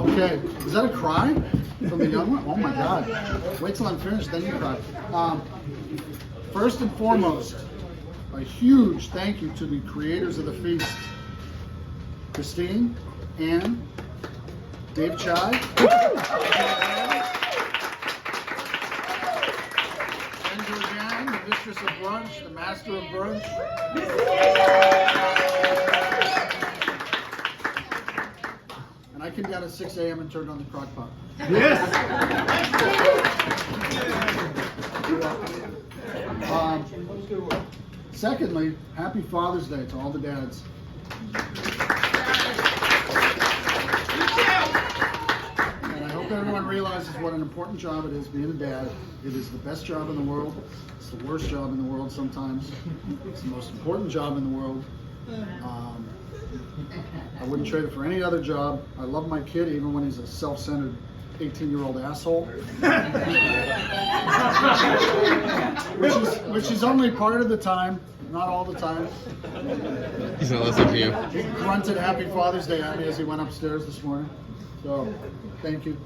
Okay, is that a cry from the young one? Oh my God. Wait till I'm finished, then you cry. First and foremost, a huge thank you to the creators of the feast. Christine, Ann, Dave Chai, and Georgianne, the mistress of brunch, the master of brunch. And I came down at 6 a.m. and turned on the crock pot. Yes. Secondly, happy Father's Day to all the dads. And I hope everyone realizes what an important job it is being a dad. It is the best job in the world. It's the worst job in the world sometimes. It's the most important job in the world. I wouldn't trade it for any other job. I love my kid even when he's a self-centered 18-year-old asshole. which is only part of the time, not all the time. He's gonna listen to you. He grunted Happy Father's Day at me as he went upstairs this morning. So, thank you.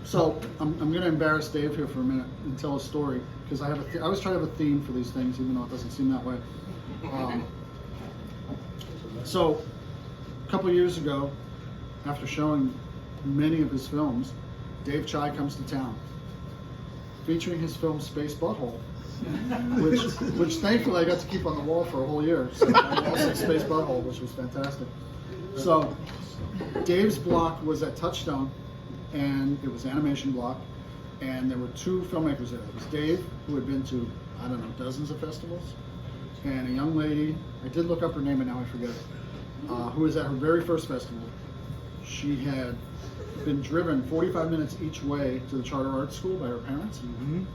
So, I'm going to embarrass Dave here for a minute and tell a story, because I always try to have a theme for these things, even though it doesn't seem that way. So, a couple of years ago, after showing many of his films, Dave Chai comes to town, featuring his film Space Butthole, which thankfully I got to keep on the wall for a whole year. So I also said Space Butthole, which was fantastic. So Dave's block was at Touchstone, and it was animation block, and there were two filmmakers there. It was Dave, who had been to, I don't know, dozens of festivals, and a young lady, I did look up her name and now I forget it, who was at her very first festival. She had been driven 45 minutes each way to the charter arts school by her parents. Mm-hmm.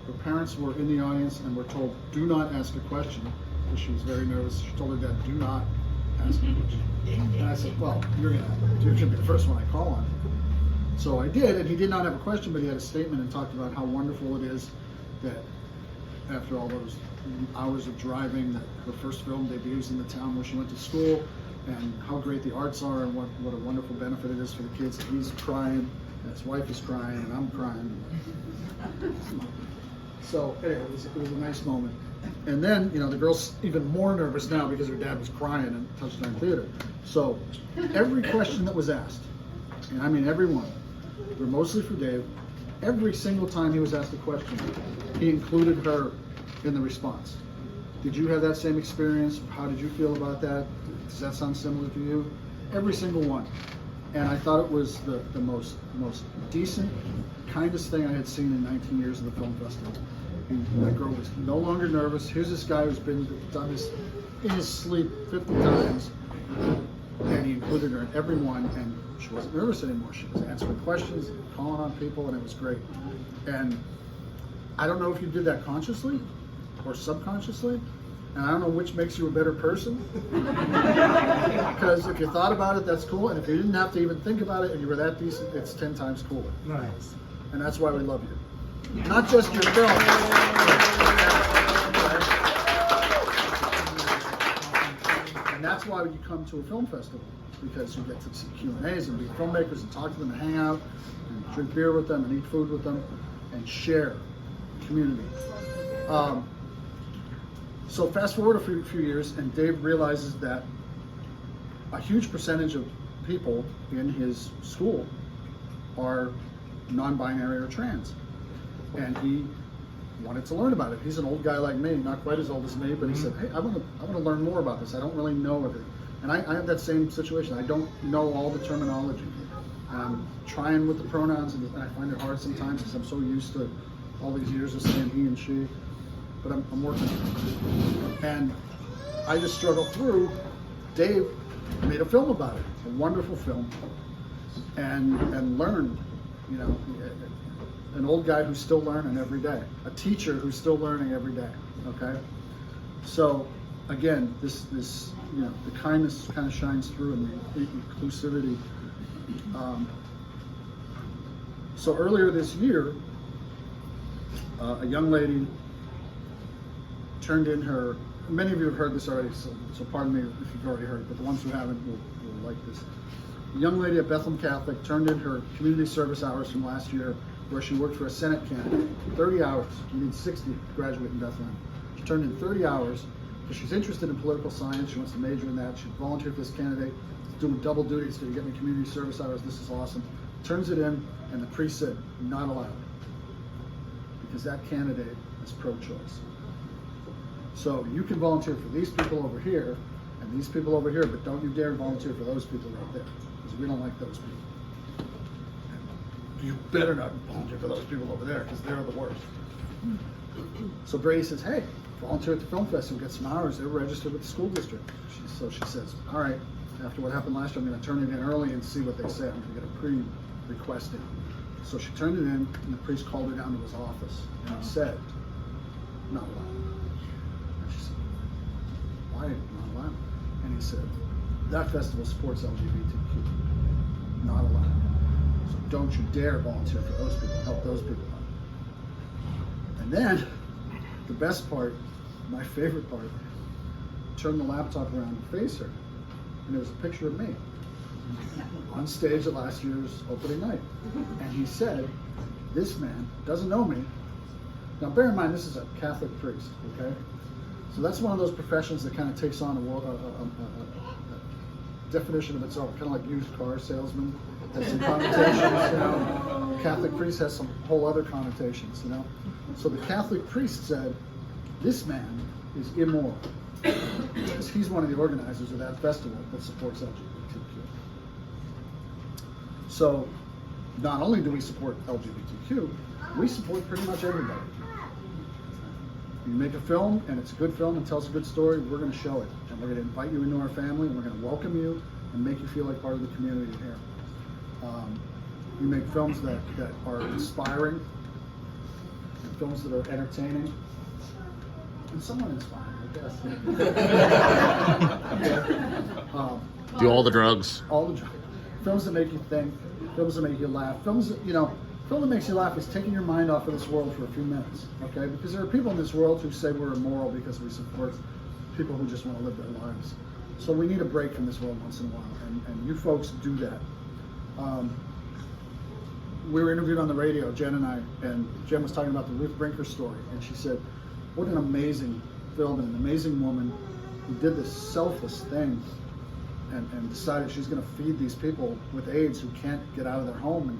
Her parents were in the audience and were told, do not ask a question, because she was very nervous. She told her dad, do not ask a question. And I said, well, you're gonna be the first one I call on. So I did, and he did not have a question, but he had a statement and talked about how wonderful it is that after all those hours of driving, that her first film debuts in the town where she went to school, and how great the arts are, and what a wonderful benefit it is for the kids. And he's crying, and his wife is crying, and I'm crying. So anyway, it was a nice moment. And then, the girl's even more nervous now because her dad was crying in Touchstone Theater. So every question that was asked, and I mean every one, were mostly for Dave. Every single time he was asked a question, he included her in the response. Did you have that same experience? How did you feel about that? Does that sound similar to you? Every single one. And I thought it was the most decent, kindest thing I had seen in 19 years of the film festival. That girl was no longer nervous. Here's this guy who's done this in his sleep 50 times, and he included her in every one, and she wasn't nervous anymore. She was answering questions, calling on people, and it was great. And I don't know if you did that consciously or subconsciously, and I don't know which makes you a better person. Because if you thought about it, that's cool, and if you didn't have to even think about it and you were that decent, it's 10 times cooler. Nice. And that's why we love you. Not just your film. And that's why you come to a film festival, because you get to see Q&As and meet filmmakers and talk to them and hang out and drink beer with them and eat food with them and share community. So fast forward a few years, and Dave realizes that a huge percentage of people in his school are non-binary or trans. And he wanted to learn about it. He's an old guy like me, not quite as old as me, but he said, hey, I want to learn more about this. I don't really know everything. And I have that same situation. I don't know all the terminology. I'm trying with the pronouns, and I find it hard sometimes because I'm so used to all these years of saying he and she. But I'm working on it. And I just struggle through. Dave made a film about it, a wonderful film, and learned, an old guy who's still learning every day, a teacher who's still learning every day, okay? So again, this the kindness kind of shines through, and the inclusivity. So earlier this year, a young lady turned in her, many of you have heard this already, so pardon me if you've already heard it, but the ones who haven't will I like this. A young lady at Bethlehem Catholic turned in her community service hours from last year, where she worked for a Senate candidate. 30 hours. You need 60 to graduate in Bethlehem. She turned in 30 hours because she's interested in political science. She wants to major in that. She volunteered for this candidate. Doing double duty. It's going to get me community service hours. This is awesome. Turns it in, and the priest said, not allowed. Because that candidate is pro-choice. So you can volunteer for these people over here, and these people over here, but don't you dare volunteer for those people right there, because we don't like those people. And you better not volunteer for those people over there, because they're the worst. So Brady says, hey, volunteer at the film festival, get some hours. They're registered with the school district. So she says, all right, after what happened last year, I'm going to turn it in early and see what they say. I'm going to get a pre-request in. So she turned it in, and the priest called her down to his office, and he said, not allowed. And she said, why not allowed? And he said, that festival supports LGBTQ. Not allowed. So don't you dare volunteer for those people, help those people out. And then, the best part, my favorite part, turn the laptop around and face her, and there was a picture of me on stage at last year's opening night. And he said, this man doesn't know me. Now bear in mind, this is a Catholic priest, okay? So that's one of those professions that kind of takes on a definition of its own, kind of like used car salesman, has some connotations, you know. Catholic priest has some whole other connotations, you know. So the Catholic priest said, this man is immoral, because he's one of the organizers of that festival that supports LGBTQ. So not only do we support LGBTQ, we support pretty much everybody. You make a film and it's a good film and tells a good story, we're going to show it. And we're going to invite you into our family, and we're going to welcome you and make you feel like part of the community here. We make films that are inspiring, and films that are entertaining, and somewhat inspiring, I guess. Do all the drugs. All the drugs. Films that make you think, films that make you laugh, films that, you know, film that makes you laugh is taking your mind off of this world for a few minutes, okay? Because there are people in this world who say we're immoral because we support people who just want to live their lives. So we need a break from this world once in a while, and you folks do that. We were interviewed on the radio, Jen and I, and Jen was talking about the Ruth Brinker story, and she said, what an amazing film and an amazing woman who did this selfless thing and decided she's going to feed these people with AIDS who can't get out of their home and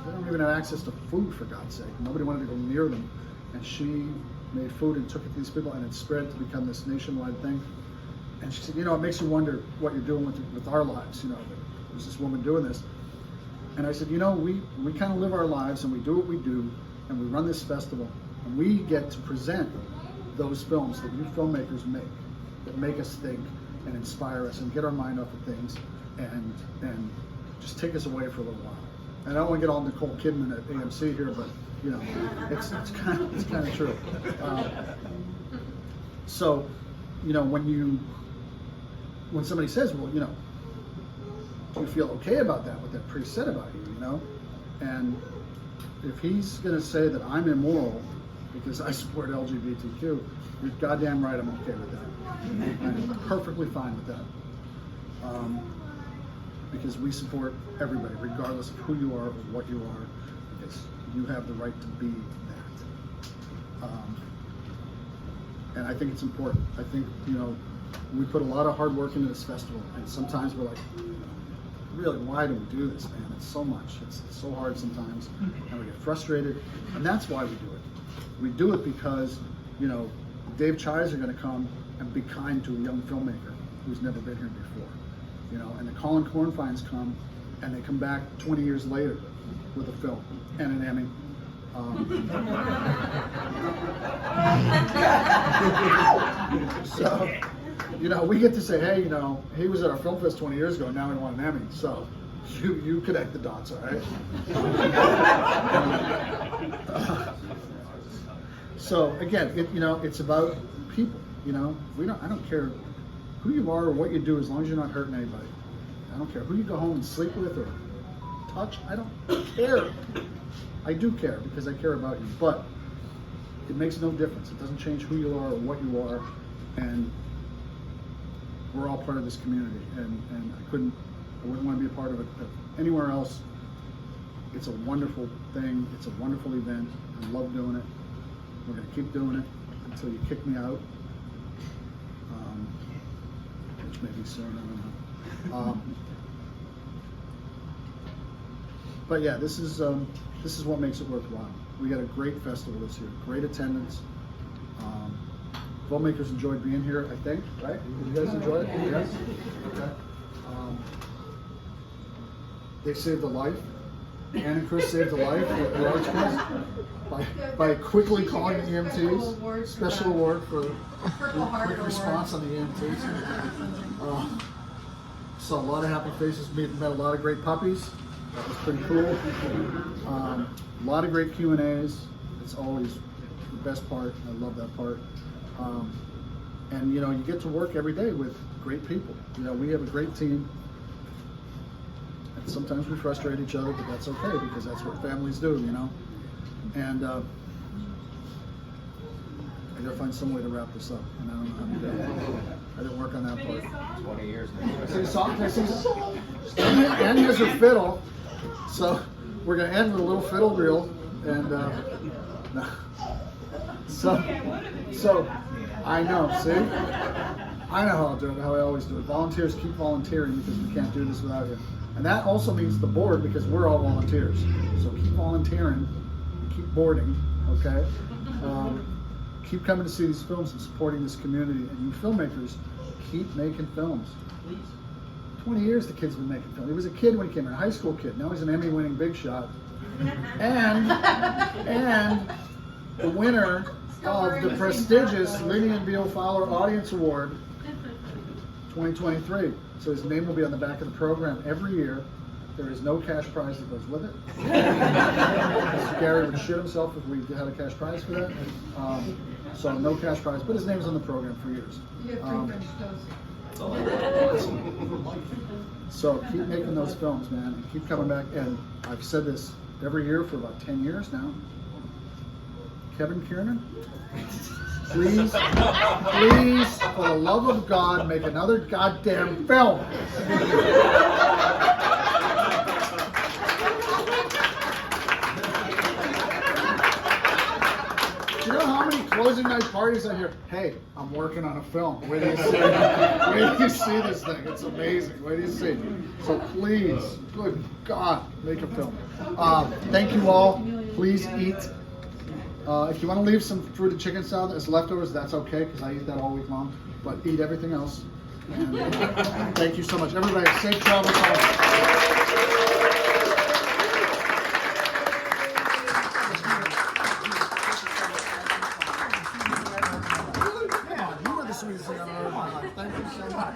they don't even have access to food, for God's sake. Nobody wanted to go near them. And she made food and took it to these people, and it spread to become this nationwide thing. And she said, you know, it makes you wonder what you're doing with our lives. You know, there's this woman doing this. And I said, you know, we kind of live our lives, and we do what we do, and we run this festival, and we get to present those films that you filmmakers make, that make us think and inspire us and get our mind off of things and just take us away for a little while. And I don't want to get all Nicole Kidman at AMC here, but you know, it's kind of true. So, you know, when somebody says, well, you know, do you feel okay about that, what that priest said about you, you know? And if he's going to say that I'm immoral because I support LGBTQ, you're goddamn right I'm okay with that. I'm perfectly fine with that. Because we support everybody, regardless of who you are or what you are, because you have the right to be that. And I think it's important. I think, you know, we put a lot of hard work into this festival, and sometimes we're like, really, why do we do this, man? It's so much. It's so hard sometimes, and we get frustrated, and that's why we do it. We do it because, you know, Dave Chais are going to come and be kind to a young filmmaker who's never been here before, you know, and the Colin Cornfines come, and they come back 20 years later with a film and an Emmy. So, you know, we get to say, hey, you know, he was at our film fest 20 years ago, and now we want an Emmy. So, you connect the dots, all right? So again, you know, it's about people. You know, I don't care who you are or what you do, as long as you're not hurting anybody. I don't care who you go home and sleep with or touch. I don't care. I do care because I care about you, but it makes no difference. It doesn't change who you are or what you are, and we're all part of this community, and I wouldn't want to be a part of it anywhere else. It's a wonderful thing. It's a wonderful event. I love doing it. We're going to keep doing it until you kick me out, which may be soon, I don't know. But yeah, this is what makes it worthwhile. We got a great festival this year, great attendance. Filmmakers enjoyed being here, I think, right? Did you guys enjoy it? Yes? Okay. They saved a life. Ann and Chris saved a life at the Arts Quest by quickly calling the EMTs. Special award for the quick response on the EMTs. Saw a lot of happy faces, met a lot of great puppies. That was pretty cool. A lot of great Q&As. It's always the best part. I love that part. And you know, you get to work every day with great people. You know, we have a great team. And sometimes we frustrate each other, but that's okay because that's what families do, you know. And I gotta find some way to wrap this up. And I don't know how to do it. I didn't work on that part. 20 years. Can I say a song? Can I sing a song? Ann has her fiddle, so we're gonna end with a little fiddle reel, and no. So I know. See, I know how I'll do it. How I always do it. Volunteers keep volunteering because we can't do this without you, and that also means the board because we're all volunteers. So keep volunteering, keep boarding, okay? Keep coming to see these films and supporting this community, and you filmmakers, keep making films. 20 years the kid's been making films. He was a kid when he came in, a high school kid. Now he's an Emmy-winning big shot. And the winner of the prestigious Liddy and Beale Fowler Audience Award 2023. So his name will be on the back of the program every year. There is no cash prize that goes with it. Gary would shit himself if we had a cash prize for that. So no cash prize, but his name's on the program for years. So keep making those films, man, and keep coming back. And I've said this every year for about 10 years now. Kevin Kiernan, please, for the love of God, make another goddamn film. Do you know how many closing night parties I hear? Hey, I'm working on a film. Wait till you see, wait till you see this thing. It's amazing. Wait till you see. So please, good God, make a film. Thank you all. Please eat. If you want to leave some fruited chicken salad as leftovers, that's okay because I eat that all week long. But eat everything else. And, thank you so much, everybody. Safe travels home. Sweetest thing I've ever heard in my life. Thank you so much.